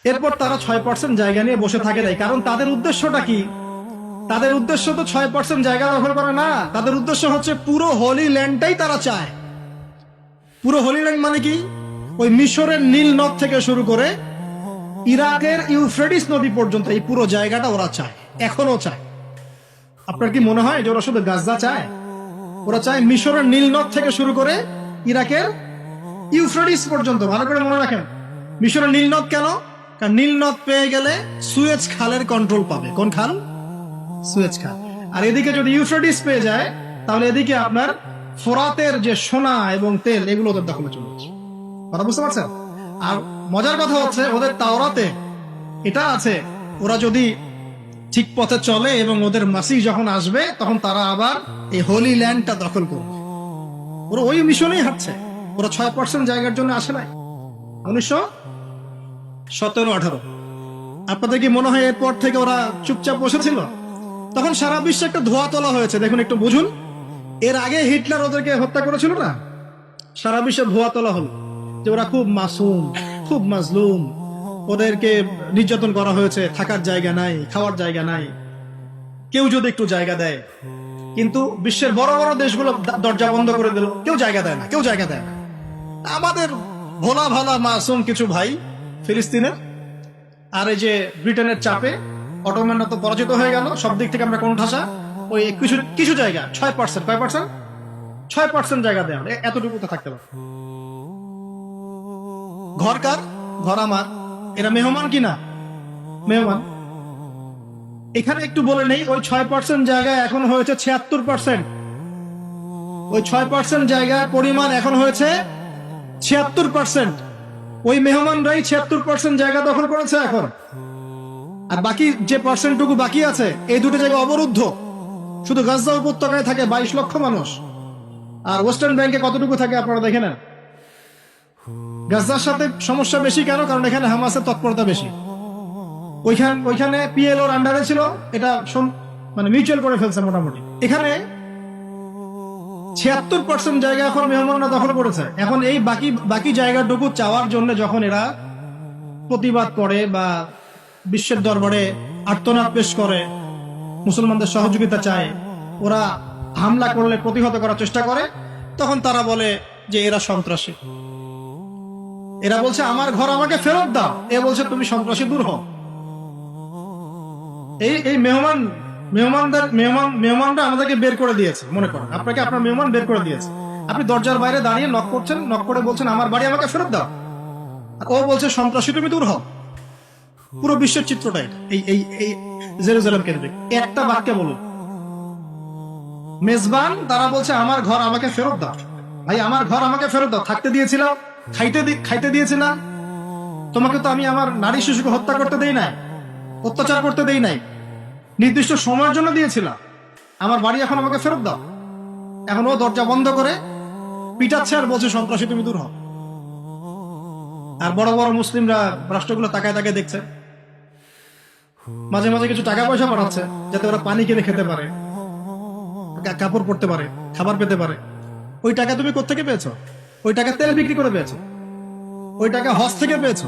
এরপর তারা 6% জায়গা নিয়ে বসে থাকে নাই। কারণ তাদের উদ্দেশ্যটা কি? তাদের উদ্দেশ্য তো 6% জায়গা দখল করা না। তাদের উদ্দেশ্য হচ্ছে পুরো হোলি ল্যান্ডটাই তারা চায়। পুরো হোলি ল্যান্ড মানে কি? ওই মিশরের নীল নদ থেকে শুরু করে ইরাকের ইউফ্রেটিস নদী পর্যন্ত এই পুরো জায়গাটা ওরা চায়, এখনো চায়। আপনার কি মনে হয় যে ওরা শুধু গাজা চায়? ওরা চায় মিশরের নীল নদ থেকে শুরু করে ইরাকের ইউফ্রেটিস পর্যন্ত। ভালো করে মনে রাখেন, মিশরের নীল নদ কেন? কারণ নীল নদ পেয়ে গেলে সুয়েজ খালের কন্ট্রোল পাবে। কোন খাল? সুয়েজ খাল। আর এদিকে যদি ইউফ্রেটিস পেয়ে যায়, তাহলে এদিকে আপনার ফোরাতের যে সোনা এবং তেল, এগুলো ওদের দখলে চলে যাচ্ছে। কথা বুঝতে পারছেন? আর মজার কথা হচ্ছে, ওদের তাওরাতে এটা আছে, ওরা যদি ঠিক পথে চলে এবং ওদের মাসিহ যখন আসবে, তখন তারা আবার এই হোলি ল্যান্ডটা দখল করবে। ওরা ওই মিশনেই হাঁটছে। ওরা 6% জায়গার জন্য আসে নাই। 1917-18 আপনাদের কি মনে হয় এরপর থেকে ওরা চুপচাপ বসেছিল? তখন সারা বিশ্বে একটা ধোয়া তোলা হয়েছে। দেখুন, একটু বুঝুন। এর আগে হিটলার ওদেরকে হত্যা করেছিল না? সারা বিশ্বে ধোয়া তোলা হলো যে ওরা খুব মাসুম, খুব মাজলুম, ওদেরকে নির্যাতন করা হয়েছে, থাকার জায়গা নাই, খাওয়ার জায়গা নাই, কেউ যদি একটু জায়গা দেয়। কিন্তু বিশ্বের বড় বড় দেশগুলো দরজা বন্ধ করে দিল, কেউ জায়গা দেয় না, কেউ জায়গা দেয় না। আমাদের ভোলা ভালা মাসুম কিছু ভাই ফিলিস্তিনের আর এই যে ব্রিটেনের চাপে অটোম্যানরা তো পরাজিত হয়ে গেল, সব দিক থেকে আমরা কোন ঠাসা। ওই কিছু কিছু জায়গা 6%, কয় পার্সেন্ট? 6% জায়গা দেয়, এতটুকু তো থাকতে পারে। ঘর কার? ঘর আমার। এরা মেহমান কিনা? মেহমান। এখানে একটু বলে নেই, ওই 6% জায়গা এখন হয়েছে 76%। ওই 6% জায়গার পরিমাণ এখন হয়েছে 76%। ওই মেহমানরাই 76% জায়গা দখল করেছে এখন। আর বাকি যে পার্সেন্টটুকু বাকি আছে, এই দুটো জায়গা অবরুদ্ধ। শুধু গাজা উপত্যকায় থাকে 22 লক্ষ মানুষ। আর ওয়েস্টার্ন ব্যাংকে কতটুকু থাকে আপনারা দেখে নেন। গাজার সাথে সমস্যা বেশি কেন? কারণ এখানে হামাসের তৎপরতা বেশি। ওইখানে পিএলওর আন্ডারে ছিল, এটা মানে মিউচুয়াল করে ফেলছে মোটামুটি। এখানে 76% জায়গা এখন মেহমানরা দখল করেছে। এখন এই বাকি জায়গাটুকু চাওয়ার জন্য যখন এরা প্রতিবাদ করে বা বিশ্বের দরবারে আর্তনাদ পেশ করে, মুসলমানদের সহযোগিতা চায়, ওরা হামলা করলে প্রতিহত করার চেষ্টা করে, তখন তারা বলে যে এরা সন্ত্রাসী। এরা বলছে আমার ঘর আমাকে ফেরত দাও, এ বলছে তুমি সন্ত্রাসী, দূর হও। এই মেহমানরা আমাদেরকে বের করে দিয়েছে। মনে করেন আপনাকে আপনার মেহমান বের করে দিয়েছে, আপনি দরজার বাইরে দাঁড়িয়ে নক করছেন, নক করে বলছেন আমার বাড়ি আমাকে ফেরত দাও, আর ও বলছে সন্ত্রাসী, তুমি দূর হও। পুরো বিশ্বের চিত্রটা এটা। এই জেরুজালেম কেন্দ্রিক একটা বাক্যে বলুন। মেজবান তারা বলছে আমার ঘর আমাকে ফেরত দাও। ভাই, আমার ঘর আমাকে ফেরত দাও। থাকতে দিয়েছিলাম, খাইতে দিয়েছিলাম, তোমাকে তো আমি আমার নারী শিশুকে হত্যা করতে দেই নাই, অত্যাচার করতে দেই নাই, নির্দিষ্ট সময়ের জন্য দিয়েছিলাম। আমার বাড়ি এখন আমাকে ফেরত দাও। এখন ও দরজা বন্ধ করে পিটাচ্ছে আর বলছে সন্ত্রাসী, তুমি দূর হও। আর বড় বড় মুসলিমরা রাষ্ট্রগুলো তাকায় তাকায় দেখছে, মাঝে মাঝে কিছু টাকা পয়সা পাঠাচ্ছে যাতে ওরা পানি কিনে খেতে পারে, কাপড় পরতে পারে, খাবার পেতে পারে। ওই টাকা তুমি কোত্থেকে পেয়েছো? ওই টাকা তেল বিক্রি করে পেয়েছো, ওই টাকা হজ থেকে পেয়েছো।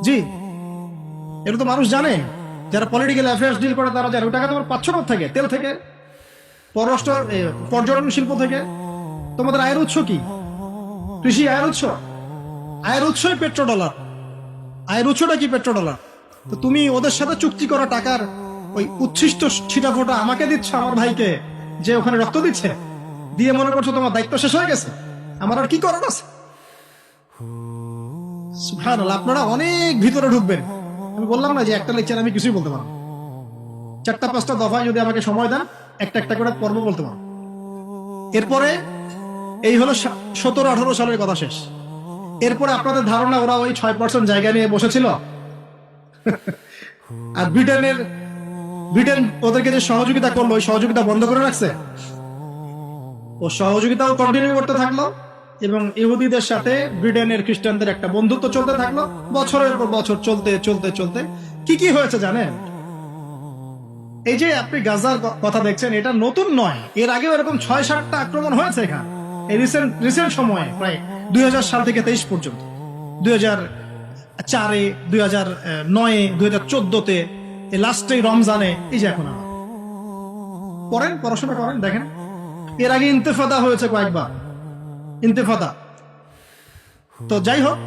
জি, এটা তো মানুষ জানে, যারা পলিটিক্যাল অ্যাফেয়ার্স ডিল করে তারা জানে। ওই টাকা তোমার পাচ্ছ থেকে? তেল থেকে, পররাষ্ট্র পর্যটন শিল্প থেকে। তোমাদের আয়ের উৎস কি? কৃষি আয়ের উৎস? আয়ের উৎসই পেট্রোডলার। আয়ের উৎসটা কি? পেট্রোডলার। তো তুমি ওদের সাথে চুক্তি করা টাকার ওই উচ্ছিষ্ট ছিটাফোটা আমাকে দিচ্ছ, আমার ভাইকে যে ওখানে রক্ত দিচ্ছে, দিয়ে মনে করছো তোমার দায়িত্ব শেষ হয়ে গেছে, আমার আর কি করার আছে? সুবহানাল্লাহ। আপনারা অনেক ভিতরে ঢুকবেন। আমি বললাম না যে একটা লেকচার আমি কিছুই বলতে পারবো। 4-5টা দফায় যদি আমাকে সময় দেন, একটা একটা করে পর্ব বলতে পারবো। এরপরে এই হলো 17-18 সালের কথা শেষ। এরপরে আপনাদের ধারণা ওরা ওই 6% জায়গা নিয়ে বসেছিল? আর ব্রিটেন ওদেরকে যে সহযোগিতা করলো, ওই সহযোগিতা বন্ধ করে রাখছে? ও সহযোগিতাও কন্টিনিউ করতে থাকলো এবং ইহুদিদের সাথে ব্রিটেনের খ্রিস্টানদের একটা বন্ধুত্ব চলতে থাকলো। বছরের পর বছর চলতে চলতে চলতে কি কি হয়েছে জানেন? এই যে আপনি গাজার কথা দেখছেন, এটা নতুন নয়। এর আগেও এরকম 6-7টা আক্রমণ হয়েছে এখানে, এই রিসেন্ট সময়ে, প্রায় 2000 সাল থেকে 23 পর্যন্ত, 4-এ, 2009-এ, 2014-তে, এই লাস্টে রমজানে, এই যে এখন আবার পড়েন, পড়াশোনা করেন, দেখেন এর আগে ইন্তেফাদা হয়েছে কয়েকবার, ইন্তেফাদা। তো যাই হোক,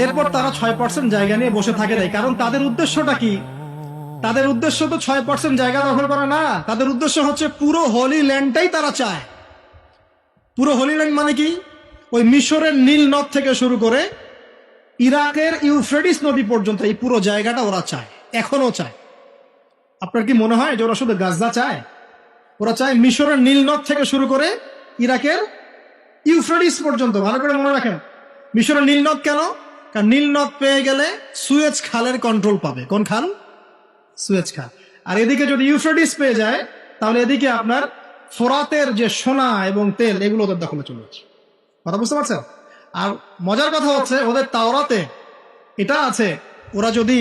এরপর তারা 6% জায়গা নিয়ে বসে থাকে নাই। কারণ তাদের উদ্দেশ্যটা কি? তাদের উদ্দেশ্য তো 6% জায়গা দখল করা না। তাদের উদ্দেশ্য হচ্ছে পুরো হোলি ল্যান্ডটাই তারা চায়। পুরো হোলি ল্যান্ড মানে কি? ওই মিশরের নীল নদ থেকে শুরু করে ইরাকের ইউফ্রেটিস নদী পর্যন্ত এই পুরো জায়গাটা ওরা চায়, এখনো চায়। আপনার কি মনে হয় যে ওরা শুধু গাজা চায়? ওরা চায় মিশরের নীল নদ থেকে শুরু করে ইরাকের ইউফ্রেটিস পর্যন্ত। ভালো করে মনে রাখেন, মিশরের নীল নদ কেন? কারণ নীল নদ পেয়ে গেলে সুয়েজ খালের কন্ট্রোল পাবে। কোন খাল? সুয়েজ খাল। আর এদিকে যদি ইউফ্রেটিস পেয়ে যায়, তাহলে এদিকে আপনার ফোরাতের যে সোনা এবং তেল, এগুলো ওদের দখলে চলে যাচ্ছে। কথা বুঝতে পারছেন? আর মজার কথা হচ্ছে, ওদের তাওরাতে এটা আছে, ওরা যদি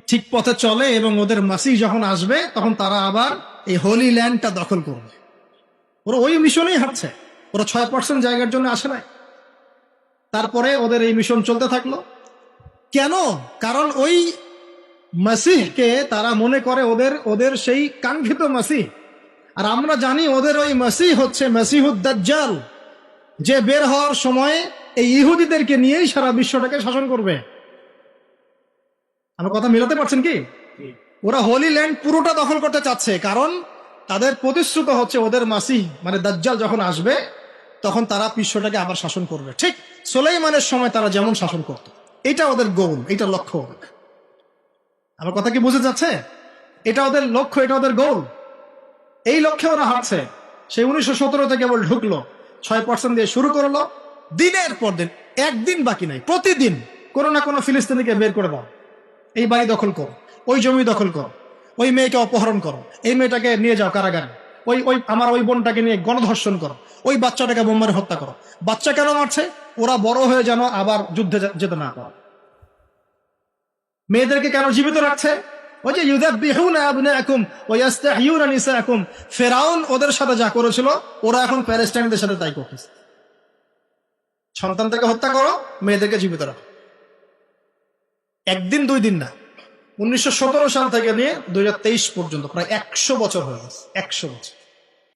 ঠিক পথে চলে এবং ওদের মাসিহ যখন আসবে, তখন তারা আবার এই হোলি ল্যান্ডটা দখল করবে। ওরা ওই মিশনেই হাঁটছে। ওরা 6% জায়গার জন্য আসে নাই। তারপরে ওদের এই মিশন চলতে থাকলো। কেন? কারণ ওই মাসিহকে তারা মনে করে ওদের সেই কাঙ্ক্ষিত মাসিহ। আর আমরা জানি ওদের ওই মাসিহ হচ্ছে মাসিহুদ দাজ্জাল, যে বের হওয়ার সময় এই ইহুদিদেরকে নিয়েই সারা বিশ্বটাকে শাসন করবে। আমার কথা মিলাতে পারছেন কি? ওরা হোলি ল্যান্ড পুরোটা দখল করতে চাচ্ছে, কারণ তাদের প্রতিশ্রুত হচ্ছে ওদের মাসিহ মানে দাজ্জাল যখন আসবে, তখন তারা বিশ্বটাকে আবার শাসন করবে। ঠিক সুলাইমানের সময় তারা যেমন শাসন করত। এটা ওদের গোল, এটা লক্ষ্য। আমার কথা কি বুঝে যাচ্ছে? এটা ওদের লক্ষ্য, এটা ওদের গোল। এই লক্ষ্যে ওরা হাঁটছে। সেই 1917 কেবল ঢুকলো, 6% দিয়ে শুরু করলো। দিনের পর দিন, একদিন বাকি নাই, প্রতিদিন কোনো না কোনো ফিলিস্তিনিকে বের করে দাও, এই বাড়ি দখল করো, ওই জমি দখল করো, ওই মেয়েকে অপহরণ করো, এই মেয়েটাকে নিয়ে যাও কারাগারে, আমার ওই বোনটাকে নিয়ে গণধর্ষণ করো, ওই বাচ্চাটাকে বোম মারে হত্যা করো। বাচ্চা কেন মারছে? ওরা বড় হয়ে যেন আবার যুদ্ধে যেতে না পারে। মেয়েদেরকে কেন জীবিত রাখছে? ওই যে ইউযাববিহুনা আবনাআকুম ওয়া ইস্তাহয়ুনা নিসাআকুম, ফিরআউন ওদের সাথে যা করেছিল, ওরা এখন প্যালেস্টাইনদের সাথে তাই করতেছে। সন্তানদেরকে হত্যা করো, মেয়েদেরকে জীবিত রাখো। একদিন 2 দিন না, 1917 সাল থেকে নিয়ে 2023 পর্যন্ত প্রায় 100 বছর হয়ে গেছে। 100 বছর।